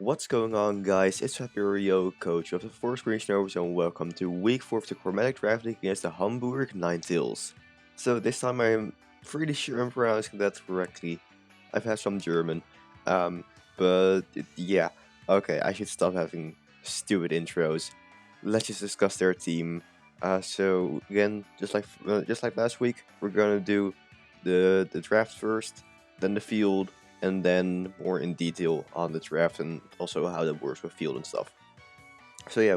What's going on, guys? It's Fabirio, coach of the 4 Screen Snovers, and welcome to week 4 of the Chromatic draft league against the Hamburg Ninetales. So this time I'm pretty sure I'm pronouncing that correctly. I've had some German, yeah. Okay, I should stop having stupid intros. Let's just discuss their team. So again, just like last week, we're gonna do the draft first, then the field, and then more in detail on the draft and also how that works with field and stuff. So yeah,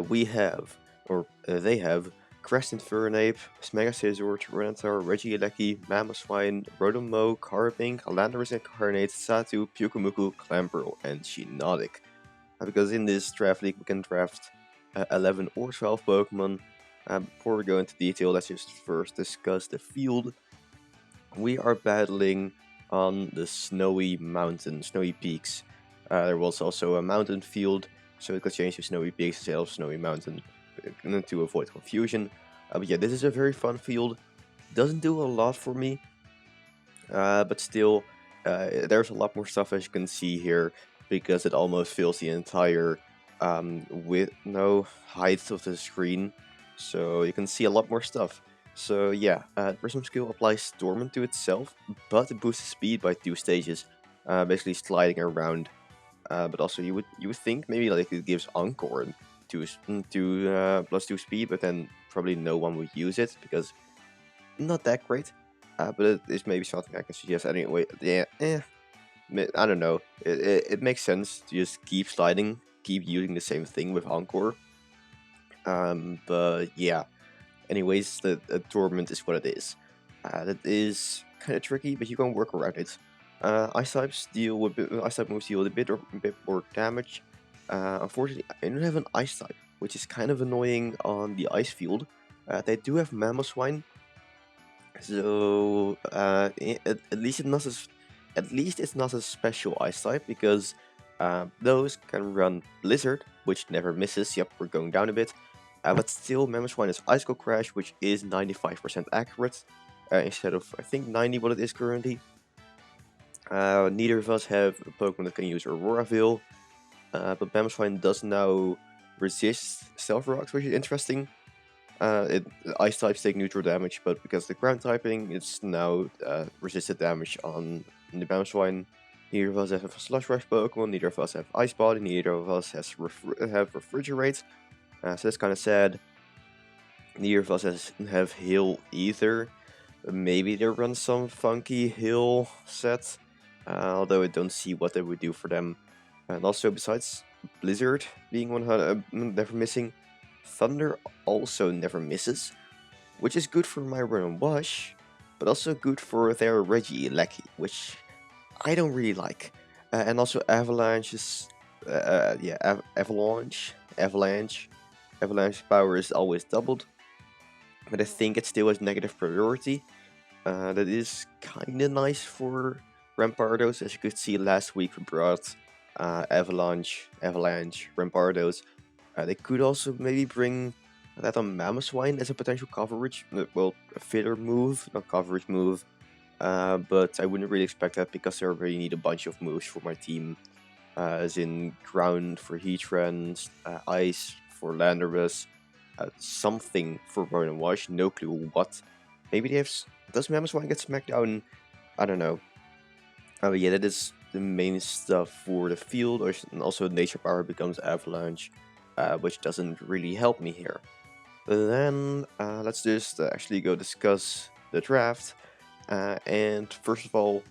they have Crescent Fernape, Smega Scizor, Renatar, Regieleki, Mamoswine, Rotomo, Carpink, Landorus Incarnate, Satu, Pyukumuku, Clamperl, and Chromatic. Because in this draft league we can draft 11 or 12 Pokemon. Before we go into detail, let's just first discuss the field. We are battling on the snowy mountain, snowy peaks. There was also a mountain field, so it could change to snowy peaks instead of snowy mountain to avoid confusion. But yeah, this is a very fun field. Doesn't do a lot for me, but still, there's a lot more stuff as you can see here because it almost fills the entire height of the screen, so you can see a lot more stuff. So yeah, Prism skill applies Dormant to itself, but it boosts speed by 2 stages, basically sliding around. But also you would think maybe like it gives Encore plus 2 speed, but then probably no one would use it because not that great. But it is maybe something I can suggest anyway. Yeah, I don't know. It makes sense to just keep sliding, keep using the same thing with Encore. But yeah. Anyways, the Dormant is what it is. That is kind of tricky, but you can work around it. Ice types moves deal a bit more damage. Unfortunately, I don't have an Ice type, which is kind of annoying on the ice field. They do have Mamoswine, so at least it's not a special Ice type because those can run Blizzard, which never misses. Yep, we're going down a bit. But still, Mamoswine is Icicle Crash, which is 95% accurate, instead of, I think, 90 what it is currently. Neither of us have a Pokemon that can use Aurora Veil, but Mamoswine does now resist Stealth Rocks, which is interesting. Ice types take neutral damage, but because the ground typing, it's now resisted damage on the Mamoswine. Neither of us have a Slush Rush Pokemon, neither of us have Ice Body, neither of us have Refrigerate. So that's kind of sad. Neither of us have Heal either. Maybe they run some funky Heal set, although I don't see what they would do for them. And also, besides Blizzard being never missing, Thunder also never misses, which is good for my Run and Wash, but also good for their Regieleki, which I don't really like. And also Avalanche. Avalanche power is always doubled, but I think it still has negative priority. That is kinda nice for Rampardos, as you could see last week we brought Avalanche, Rampardos. They could also maybe bring that on Mamoswine as a potential coverage, a filler move, not coverage move. But I wouldn't really expect that because I already need a bunch of moves for my team, as in Ground for Heatran, Ice for Landorus, something for Run and Wash, no clue what. Maybe they have. Does Mamoswine get smacked down? I don't know. But yeah, that is the main stuff for the field. And also, Nature Power becomes Avalanche, which doesn't really help me here. But then let's just actually go discuss the draft. And first of all,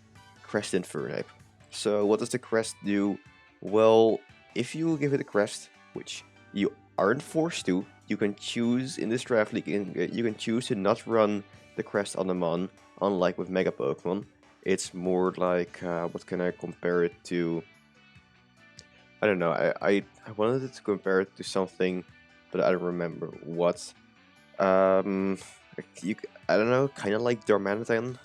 Crest Infernape. So what does the crest do? Well, if you give it a crest, which you aren't forced to, you can choose in this draft league, you can choose to not run the crest on the Mon, unlike with Mega Pokemon. It's more like, what can I compare it to? I don't know, I wanted to compare it to something, but I don't remember what. I don't know, kind of like Darmanitan,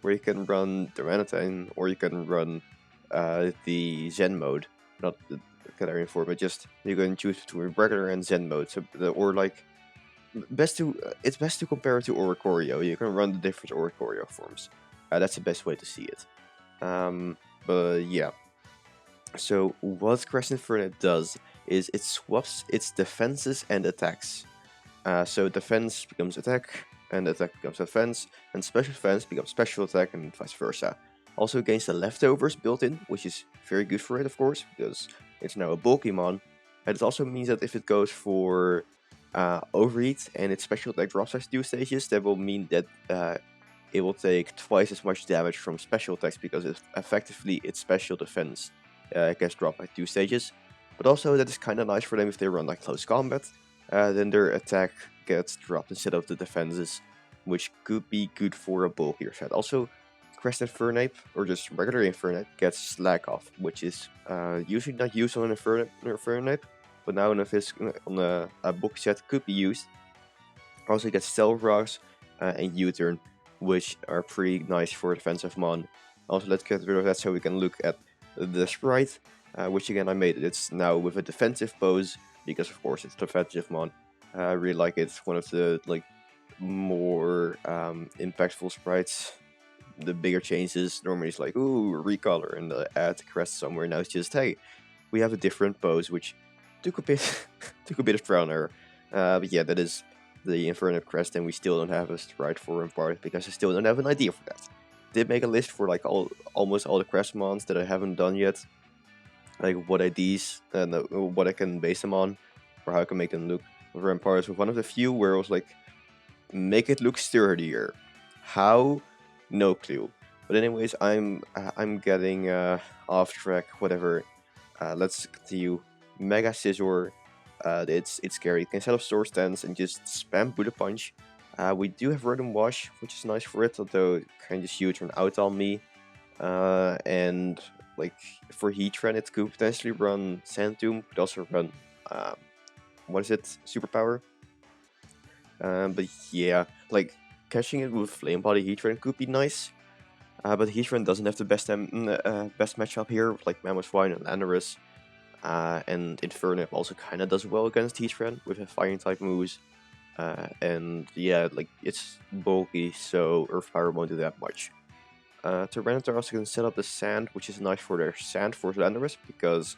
where you can run Darmanitan, or you can run the Zen mode, not the Galarian form, but just you can choose between regular and Zen mode. So, or like, it's best to compare it to Oricorio. You can run the different Oricorio forms. That's the best way to see it. But yeah, So what Crescent Inferno does is it swaps its defenses and attacks. So defense becomes attack, and attack becomes defense, and special defense becomes special attack, and vice versa. Also gains the leftovers built in, which is very good for it, of course, because it's now a bulky mon. And it also means that if it goes for overheat and its special attack drops at 2 stages, that will mean that it will take twice as much damage from special attacks because effectively its special defense gets dropped by 2 stages. But also that is kind of nice for them if they run like close combat. Then their attack gets dropped instead of the defenses, which could be good for a bulkier set. Also, Crested Infernape, or just regular Infernape, gets Slack Off, which is usually not used on an Infernape, but now on a bulky set could be used. Also, gets Stealth Rocks and U-Turn, which are pretty nice for defensive mon. Also, let's get rid of that so we can look at the sprite, which again I made. It's now with a defensive pose, because of course it's defensive mon. I really like it. It's one of the more impactful sprites. The bigger changes normally it's like, ooh, recolor and add crest somewhere. Now it's just, hey, we have a different pose, which took a bit of trial and error. But yeah, that is the Inferno crest, and we still don't have a sprite for Rampart because I still don't have an idea for that. Did make a list for like almost all the crest mons that I haven't done yet, like what IDs and what I can base them on, or how I can make them look. Rampart was one of the few where I was like, make it look sturdier. How? No clue. But anyways, I'm getting off track. Whatever. Let's continue. Mega Scissor. It's scary. You can set up sword stance and just spam bullet punch. We do have Rotom Wash, which is nice for it, although it kind of huge turn out on me. And like for Heatran, it could potentially run Sand Tomb, could also run what is it? Superpower. But yeah, like catching it with Flame Body Heatran could be nice. But Heatran doesn't have the best matchup here, like Mammothwine and Landorus. And Inferno also kind of does well against Heatran with a Fire type moves. And yeah, like it's bulky, so Earth Power won't do that much. Tyranitar also can set up the Sand, which is nice for their Sand Force Landorus, because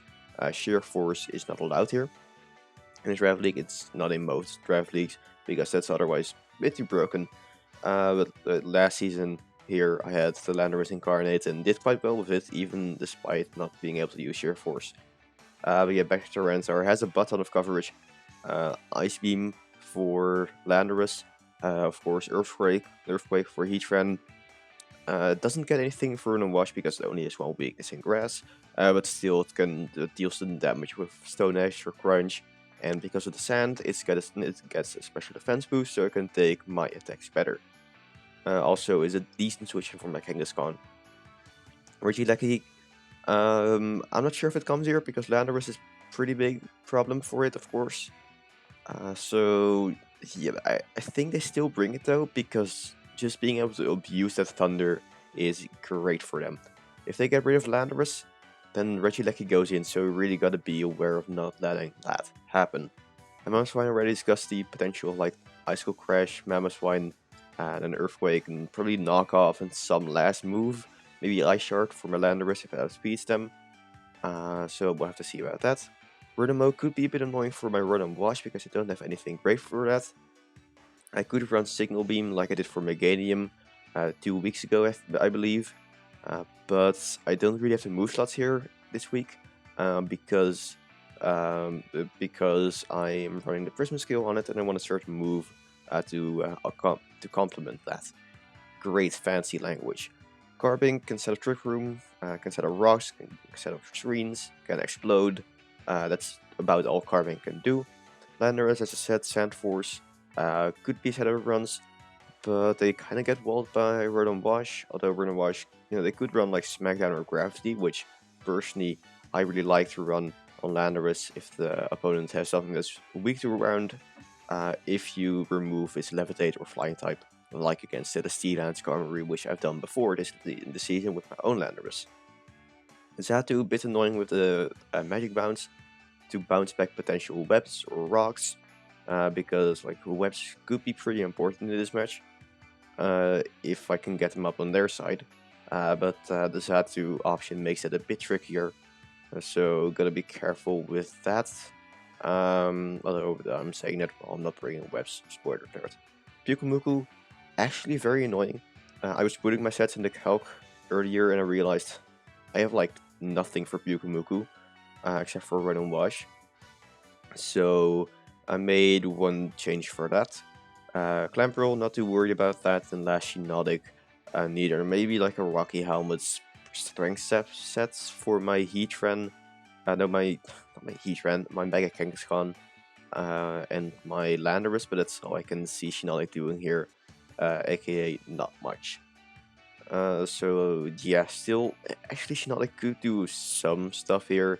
Sheer Force is not allowed here. In this Draft League, it's not in most Draft Leagues, because that's otherwise a bit too broken. But last season here, I had the Landorus Incarnate and did quite well with it, even despite not being able to use Sheer Force. But yeah, back to Tyranitar, has a butt ton of coverage. Ice Beam for Landorus, of course Earthquake for Heatran. Doesn't get anything for Rotom Wash because it only has one weakness in Grass, but still it can deal some damage with Stone Edge or Crunch. And because of the Sand, it gets a special defense boost, so it can take my attacks better. Also, is a decent switch from like Kangaskhan. Regieleki, I'm not sure if it comes here because Landorus is a pretty big problem for it, of course. So yeah, I think they still bring it though, because just being able to abuse that Thunder is great for them. If they get rid of Landorus, then Regieleki goes in, so we really gotta be aware of not letting that happen. And Mammothwine already discussed the potential of like Icicle Crash, Mammothwine, and an Earthquake, and probably knock off and some last move, maybe Ice Shard for my Landorus if it outspeeds them. So we'll have to see about that. Rotom could be a bit annoying for my Rotom Wash because I don't have anything great for that. I could run Signal Beam like I did for Meganium 2 weeks ago, I believe. But I don't really have the move slots here this week because I am running the Prism skill on it and I want a certain move to complement that. Great fancy language. Carbink can set up Trick Room, can set up Rocks, can set up Screens, can explode. That's about all Carbink can do. Landorus, as I said, Sand Force could be set up runs, but they kind of get walled by Rotom Wash. Although Rotom Wash, they could run like Smackdown or Gravity, which personally I really like to run on Landorus if the opponent has something that's weak to round. If you remove its Levitate or Flying type, like against the Steel and Skarmory, which I've done before in the season with my own Landorus. Xatu, a bit annoying with the Magic Bounce to bounce back potential webs or rocks, because like webs could be pretty important in this match if I can get them up on their side. But the Xatu option makes it a bit trickier. So gotta be careful with that. Although I'm saying that while I'm not bringing webs, spoiler alert. Pyukumuku, actually very annoying. I was putting my sets in the calc earlier and I realized I have like nothing for Pyukumuku except for Run and Wash. So I made one change for that. Clamp Roll, not too worried about that, and last Chromatic, neither. Maybe like a Rocky Helmet's strength sets for my Heatran. No, not my Heatran, my Mega Kangaskhan, and my Landorus, but that's all I can see Chromatic doing here, aka not much. So yeah, still, actually Chromatic could do some stuff here.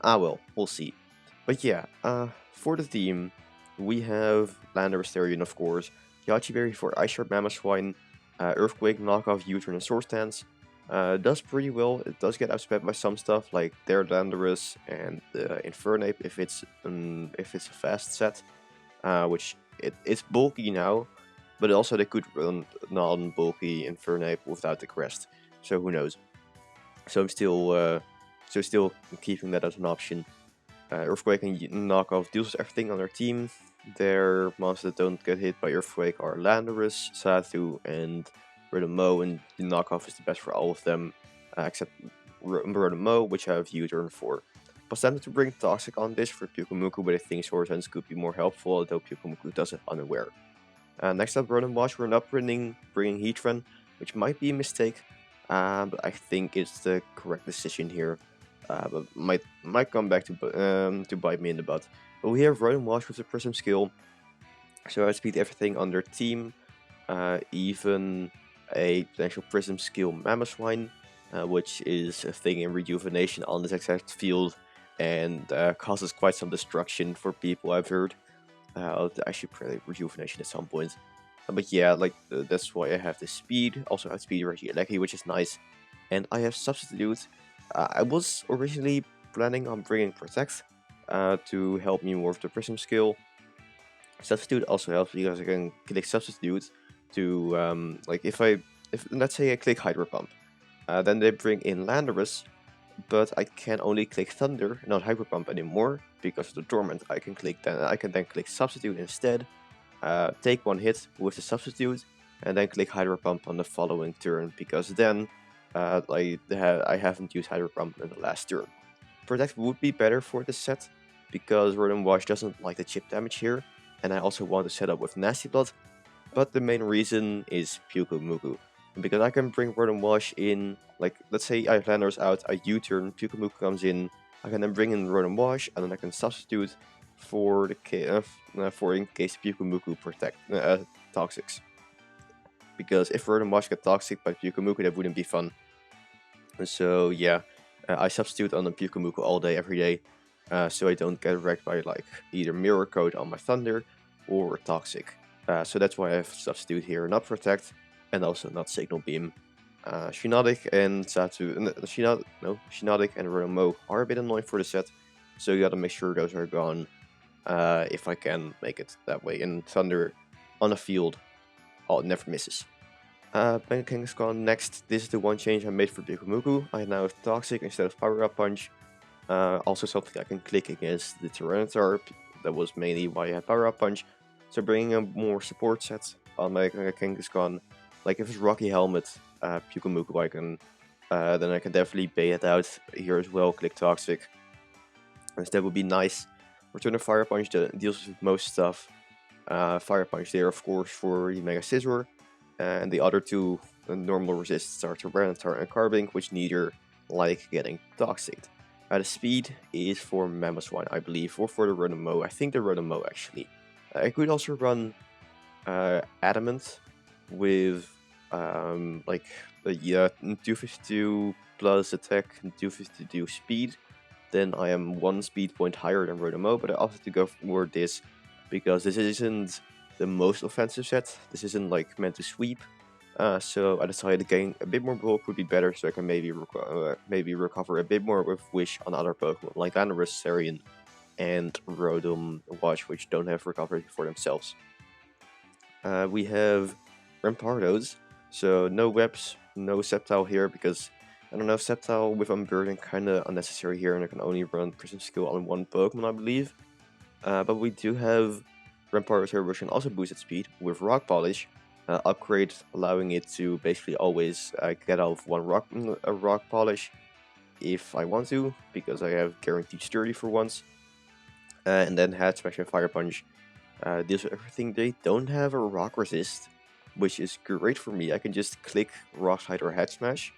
Well, we'll see. But yeah, for the team, we have Lander Asterion, of course, Yachiberry for Ice Shard Mammothswine, Earthquake, Knockoff, U-Turn, and Sword Stance. Does pretty well. It does get outspent by some stuff like their Landorus and Infernape if it's a fast set, which it's bulky now, but also they could run non-bulky Infernape without the crest. So who knows? So I'm still keeping that as an option. Earthquake and Knockoff deals with everything on their team. Their monsters that don't get hit by Earthquake are Landorus, Satu, and Rotomo, and the Knockoff is the best for all of them, except Rotomo, which I have U-Turn for. Was tempted to bring Toxic on this for Pyukumuku, but I think Sword Hands could be more helpful, although Pyukumuku does it unaware. Next up, Rotom Wash, we're not bringing Heatran, which might be a mistake, but I think it's the correct decision here. But might come back to bite me in the butt. But we have Rotom Wash with the Prism skill, so I speed everything on their team, even a potential Prism skill Mammothswine, which is a thing in Rejuvenation on this exact field, and causes quite some destruction for people, I've heard. I should play Rejuvenation at some point. But yeah, that's why I have the speed. Also have speed Regieleki, which is nice. And I have Substitute. I was originally planning on bringing Protect to help me more with the Prism skill. Substitute also helps because I can click Substitute to, if let's say I click Hydro Pump, then they bring in Landorus, but I can only click Thunder, not Hydro Pump anymore because of the Dormant. I can then click Substitute instead, take one hit with the Substitute, and then click Hydro Pump on the following turn because then I haven't used Hydro Pump in the last turn. Protect would be better for this set because Rotom Wash doesn't like the chip damage here, and I also want to set up with Nasty Blood, but the main reason is Pyukumuku. Because I can bring Rotom Wash in, let's say I have Landorus out, I U-turn, Pyukumuku comes in, I can then bring in Rotom Wash, and then I can substitute for in case Pyukumuku protect Toxics. Because if Rotom Wash get Toxic by Pyukumuku, that wouldn't be fun. So yeah, I substitute on the Pyukumuku all day, every day, so I don't get wrecked by either Mirror Coat on my Thunder or Toxic. So that's why I have Substitute here, not Protect, and also not Signal Beam. Chromatic and Chromatic and Rotomo are a bit annoying for the set, so you gotta make sure those are gone if I can make it that way. And Thunder on a field, it never misses. Mega Kangaskhan next. This is the one change I made for Pyukumuku. I now have Toxic instead of Power Up Punch. Also something I can click against the Tyranitar. That was mainly why I had Power Up Punch. So bringing a more support set on my Kangaskhan. Like if it's Rocky Helmet, Pyukumuku, then I can definitely bait it out here as well. Click Toxic. That would be nice. Return a Fire Punch that deals with most stuff. Fire Punch there, of course, for the Mega Scizor. And the other two normal resists are Tyranitar and Carbink, which neither like getting Toxic. The speed is for Mammothswine, I believe, or for the Rotomo. I think the Rotomo, actually. I could also run Adamant with 252 plus attack and 252 speed. Then I am 1 speed point higher than Rotomo, but I also have to go for this because this isn't the most offensive set. This isn't meant to sweep. So I decided getting a bit more bulk would be better, so I can maybe recover a bit more with Wish on other Pokemon like Landorus, Sarian, and Rotom Wash, which don't have recovery for themselves. We have Rampardos, so no webs, no Sceptile here because I don't know, Sceptile with Unburden kinda unnecessary here, and I can only run Prism skill on one Pokemon, I believe. But we do have Rampardos here, which can also boost its speed with Rock Polish. Upgrade, allowing it to basically always get out of one rock polish if I want to, because I have guaranteed sturdy for once. And then Head Smash and Fire Punch deals with everything. They don't have a rock resist, which is great for me. I can just click Rock Slide or Head Smash.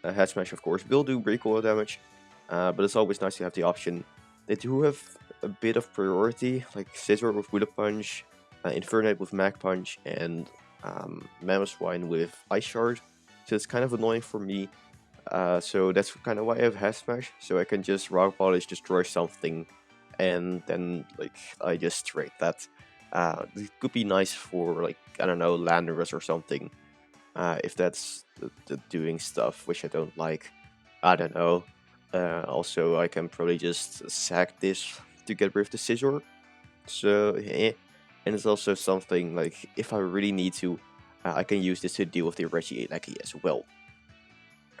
Head Smash, of course, will do recoil damage, but it's always nice to have the option. They do have a bit of priority, like Scizor with Widow Punch, Infernape with Mag Punch, and Mamoswine with Ice Shard. So it's kind of annoying for me. So that's kind of why I have Head Smash, so I can just Rock Polish, destroy something, and then like I just trade that. It could be nice for, like, I don't know, Landorus or something. If that's the doing stuff, which I don't like. I don't know. Also, I can probably just sack this to get rid of the Scizor. So, and it's also something like, if I really need to, I can use this to deal with the Regieleki as well.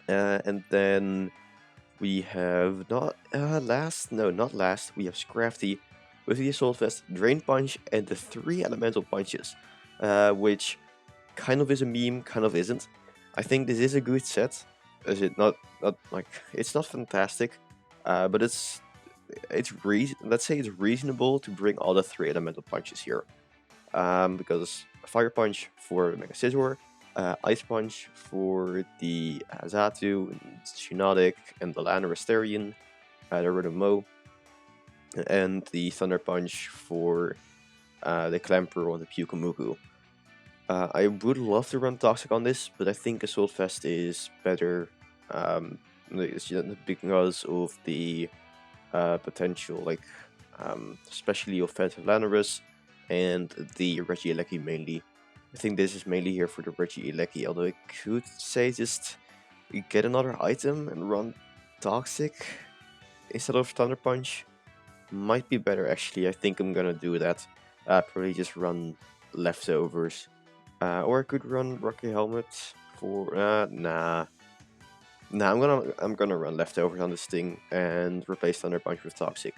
And then we have not last, we have Scrafty with the Assault Vest, Drain Punch, and the 3 Elemental Punches, which kind of is a meme, kind of isn't. I think this is a good set. Is it not like, it's not fantastic, but let's say it's reasonable to bring all the 3 Elemental Punches here, because Fire Punch for Mega Scizor, Ice Punch for the Xatu, Chromatic, and the Landorus, the Rotom, and the Thunder Punch for the Clamperl and the Pyukumuku. I would love to run Toxic on this, but I think Assault Vest is better, because of the potential, like, especially offensive Landorus and the Regieleki mainly. I think this is mainly here for the Regieleki, although I could say just get another item and run Toxic instead of Thunder Punch. Might be better, actually. I think I'm gonna do that. Probably just run Leftovers. Or I could run Rocky Helmet for nah. I'm gonna run Leftovers on this thing and replace Thunder Punch with Toxic.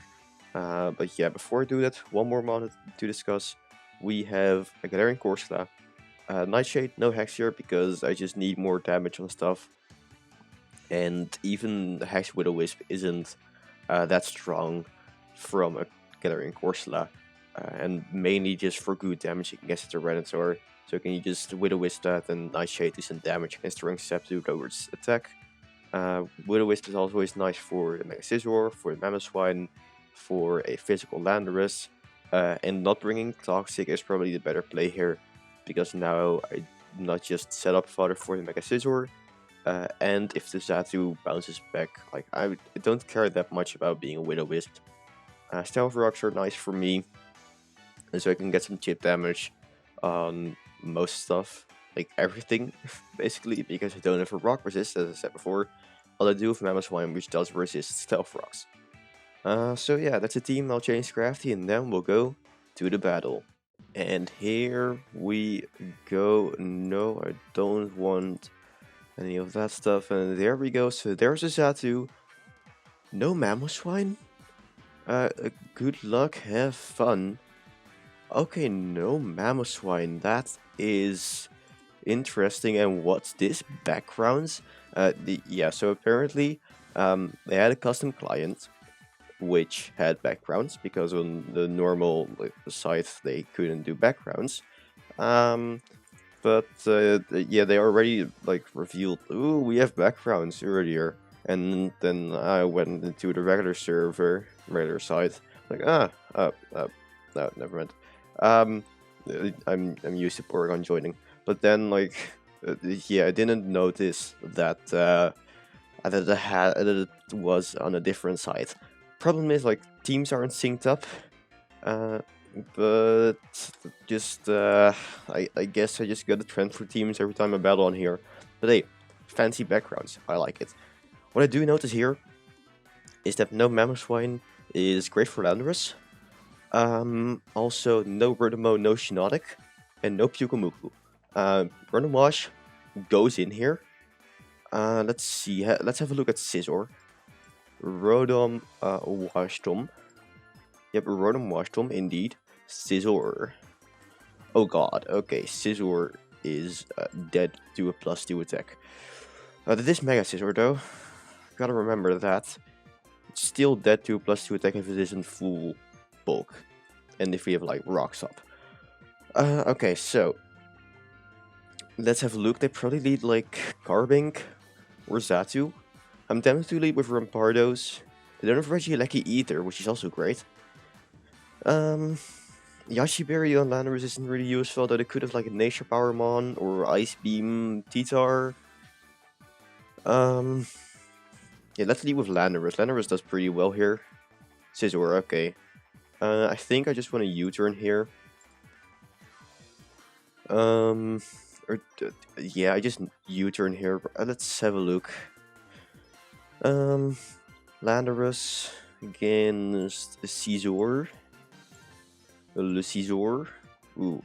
But yeah, before I do that, one more mod to discuss. We have a Galarian Corsola, Nightshade, no Hex here because I just need more damage on stuff. And even the Hex Will-O-Wisp isn't that strong from a Galarian Corsola, and mainly just for good damage against the Tyranitar. So can you just Will-O-Wisp that and Nightshade do some damage against the Sceptile to lower its attack. Will-O-Wisp is always nice for the Mega Scizor, for the Mamoswine, for a physical Landorus, and not bringing Toxic is probably the better play here, because now I not just set up fodder for the Mega Scizor, and if the Xatu bounces back, like, I don't care that much about being a Will-O-Wisp. Stealth Rocks are nice for me, and so I can get some chip damage on most stuff, like everything, basically, because I don't have a rock resist, as I said before. All I do with Mamoswine, which does resist Stealth Rocks. So yeah, that's a team. I'll change Crafty, and then we'll go to the battle. And here we go. No, I don't want any of that stuff. And there we go. So there's a Xatu. No Mamoswine? Good luck, have fun. Okay, no Mamoswine. That is interesting. And what's this? Backgrounds? Yeah, so apparently they had a custom client which had backgrounds, because on the normal site they couldn't do backgrounds. But yeah, they already like revealed, ooh, we have backgrounds earlier, and then I went into the regular site, like, no, never mind. I'm used to Porygon joining, but then like, yeah, I didn't notice that that it was on a different site. Problem is, like, teams aren't synced up, but just I guess I just got a trend for teams every time I battle on here. But hey, fancy backgrounds, I like it. What I do notice here is that no Mamoswine is great for Landorus. Also no Rotom, no Chromatic, and no Pyukumuku. Rotom Wash goes in here. Let's see. Let's have a look at Scizor. Rotom, Washtom. Yep, Rotom Washtom, indeed. Scizor. Oh god, okay, Scizor is dead to a +2 attack. That is Mega Scizor though. Gotta remember that. It's still dead to a +2 attack if it isn't full bulk. And if we have like rocks up. Okay, so let's have a look. They probably lead like Carbink or Zatu. I'm tempted to lead with Rampardos. They don't have Regieleki either, which is also great. Yashiberry on Landorus isn't really useful, though they could have like a Nature Power Mon or Ice Beam Titar. Yeah, let's lead with Landorus. Landorus does pretty well here. Scizor, okay. I think I just want to U-turn here. Yeah, I just U-turn here. Let's have a look. Landorus against Scizor. Le Scizor. Ooh.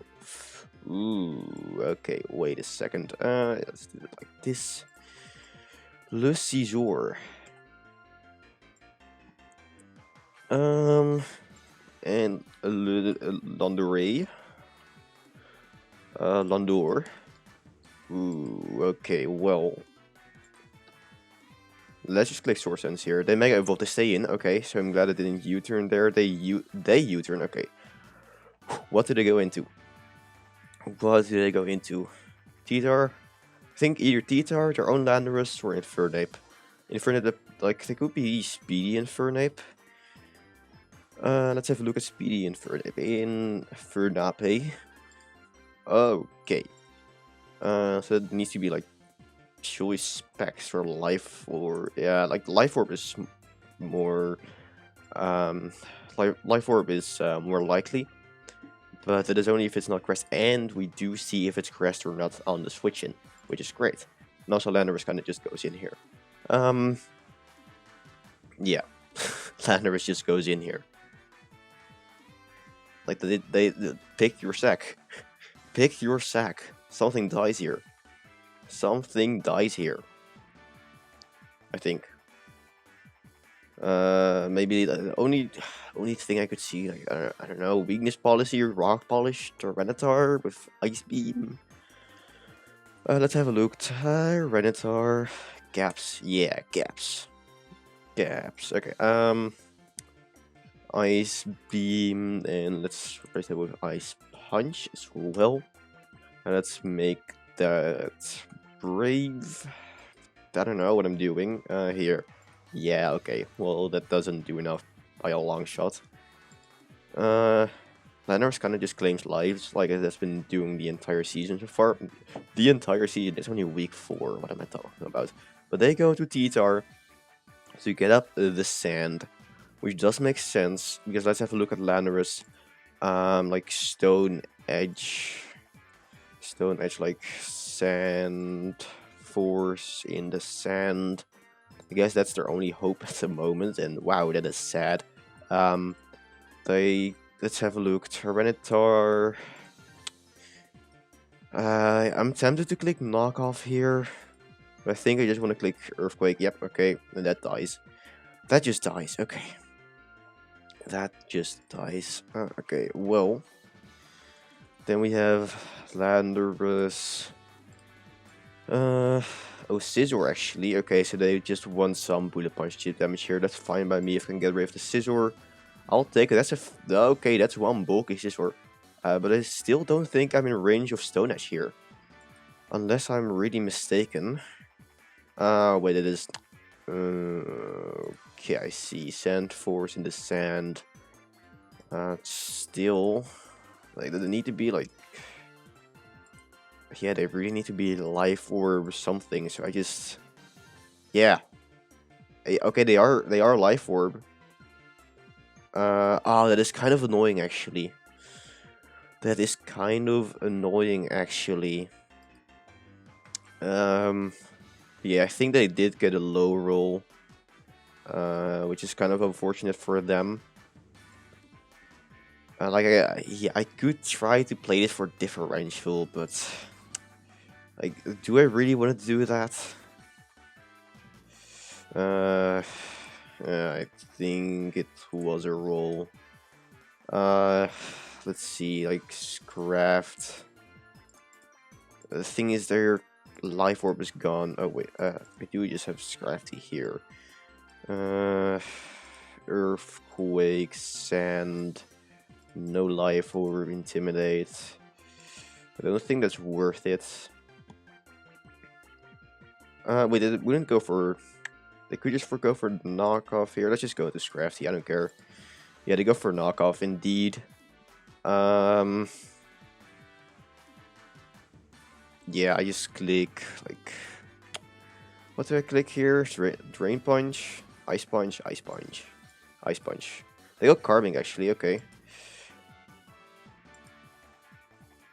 Okay, wait a second. Let's do it like this. Le Scizor. And Landore. Landor. Ooh, okay, well. Let's just click Source Sense here. They Mega Evolve to stay in, okay, so I'm glad I didn't U-turn there. They U-turn, okay. What did they go into? What did they go into? Titar? I think either Titar, their own Landorus, or Infernape. Infernape, like, they could be Speedy Infernape. Let's have a look at Speedy Infernape. Infernape. Okay. So it needs to be like choice specs for life, or yeah, like Life Orb is more Life Orb is more likely, but it is only if it's not crest, and we do see if it's crest or not on the switch in, which is great. And also Landorus kind of just goes in here. Yeah, Landorus just goes in here. Like they pick your sack. Pick your sack. Something dies here. Something dies here. I think. Maybe the only thing I could see, like I don't know, weakness policy or rock polish Tyranitar with ice beam. Let's have a look. Tyranitar, gaps. Yeah, gaps. Gaps. Okay. Ice beam, and let's replace that with ice punch as well. And let's make that brave. I don't know what I'm doing here. Yeah, okay. Well, that doesn't do enough by a long shot. Landorus kind of just claims lives, like it has been doing the entire season so far. The entire season, it's only week 4, what am I talking about? But they go to Titar to get up the sand, which does make sense, because let's have a look at Landorus. Like Stone Edge, like Sand Force in the sand. I guess that's their only hope at the moment, and wow, that is sad. Let's have a look. Tyranitar. I'm tempted to click knockoff here, but I think I just want to click Earthquake. Yep, okay, and that dies. That just dies. Okay, that just dies. Okay, well, then we have Landorus. Oh, Scizor actually. Okay, so they just want some Bullet Punch chip damage here. That's fine by me if I can get rid of the Scizor. I'll take it. That's okay, that's one bulky Scizor. But I still don't think I'm in range of Stone Edge here. Unless I'm really mistaken. Wait, it is... okay, I see. Sand Force in the sand. Still... like, they need to be like... yeah, they really need to be Life Orb or something, so I just... yeah. Okay, they are Life Orb. That is kind of annoying, actually. That is kind of annoying, actually. Yeah, I think they did get a low roll. Which is kind of unfortunate for them. Yeah, I could try to play this for differential, but... like, do I really want to do that? I think it was a roll. Let's see, like craft. The thing is, their life orb is gone. Oh wait, I do just have Scrafty here. Earthquake, sand, no life orb, intimidate. I don't think that's worth it. Wait, they wouldn't go for. They could just go for knockoff here. Let's just go to Scrafty. I don't care. Yeah, they go for knockoff indeed. Yeah, I just click like. What do I click here? Drain punch, ice punch, ice punch, ice punch. They go carving actually. Okay.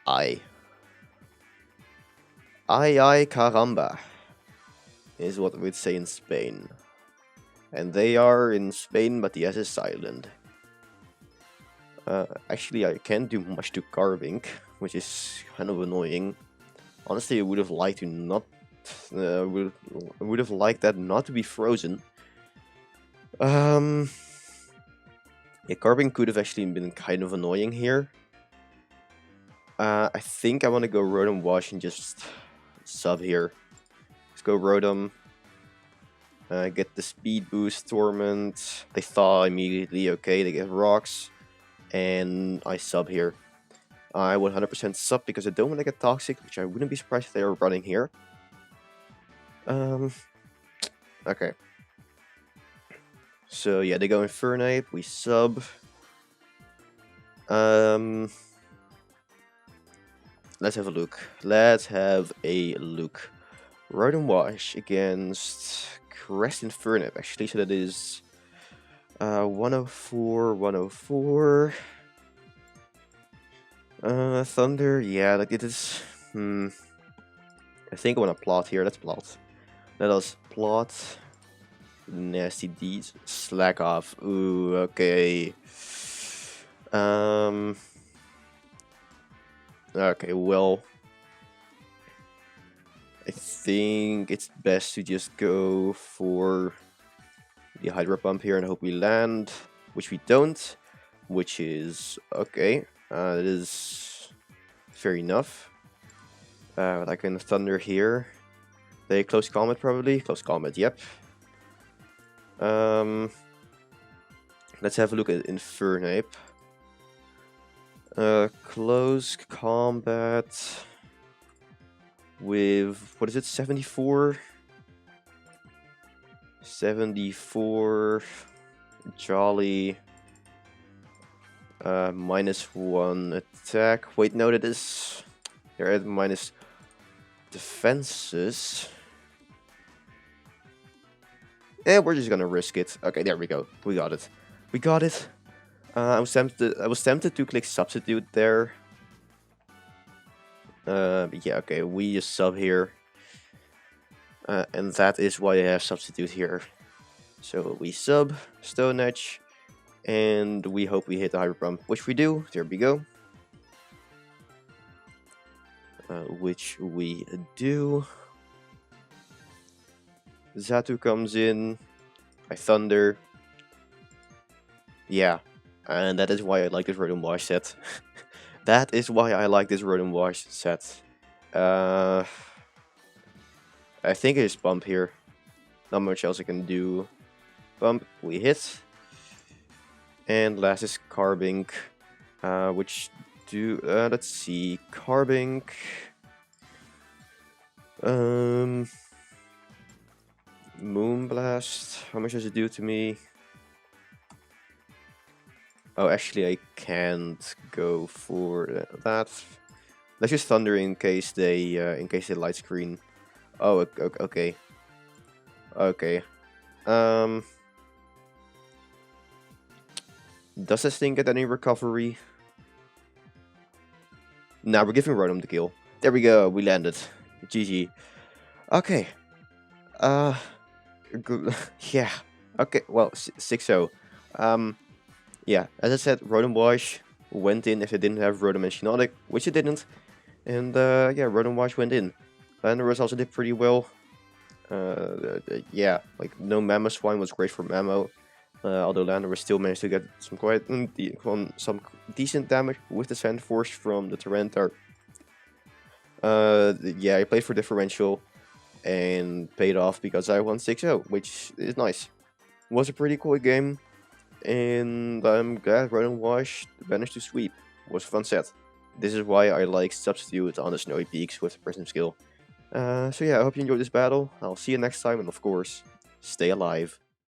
Ay, caramba, is what we'd say in Spain. And they are in Spain, but the S is silent. Actually, I can't do much to carving, which is kind of annoying. Honestly, I would have liked to not. Would have liked that not to be frozen. Yeah, carving could have actually been kind of annoying here. I think I want to go Rotom Wash and just sub here. Let's go Rotom. Get the speed boost, Torment. They thaw immediately, okay, they get rocks. And I sub here. I 100% sub because I don't want to get toxic, which I wouldn't be surprised if they are running here. Okay. So yeah, they go Infernape, we sub. Let's have a look. Rotom Wash against Crest Infernape, actually, so that is 104, 104. Thunder, yeah, like it is. I think I want to plot here. Let's plot. Let us plot. Nasty D's. Slack off. Ooh, okay. Okay, well. I think it's best to just go for the Hydro Pump here and hope we land, which we don't, which is okay. It is fair enough. I can Thunder here. They Close Combat probably. Close Combat, yep. Let's have a look at Infernape. Close Combat with, what is it, 74? 74, Jolly, -1 attack. Wait, no, that is, they're at minus defenses. Yeah, we're just gonna risk it. Okay, there we go. We got it. We got it. I was tempted to click substitute there. But yeah, okay, we just sub here. And that is why I have substitute here. So we sub, Stone Edge, and we hope we hit the Hyper Pump, which we do. There we go. Which we do. Zatu comes in. I Thunder. Yeah, and that is why I like this Rotom Wash set. That is why I like this Rotom Wash set. I think I just bump here. Not much else I can do. Bump, we hit. And last is Carbink, which do, let's see, Carbink. Moonblast, how much does it do to me? Oh, actually, I can't go for that. Let's just Thunder in case they light screen. Oh, okay. Okay. Does this thing get any recovery? Nah, we're giving Rotom the kill. There we go. We landed. GG. Okay. Yeah. Okay. Well, 6-0. Yeah, as I said, Rotom Wash went in if it didn't have Rotom and Chromatic, which it didn't. And yeah, Rotom Wash went in. And the rest also did pretty well. Yeah, like no Mammoth Swine was great for Mamo. Although Lander still managed to get some some decent damage with the Sand Force from the Tyranitar. Yeah, I played for differential and paid off because I won 6-0, which is nice. Was a pretty cool game, and I'm glad Ronan Wash managed to sweep. Was a fun set. This is why I like Substitute on the Snowy Peaks with the Prism skill. So yeah, I hope you enjoyed this battle. I'll see you next time, and of course, stay alive.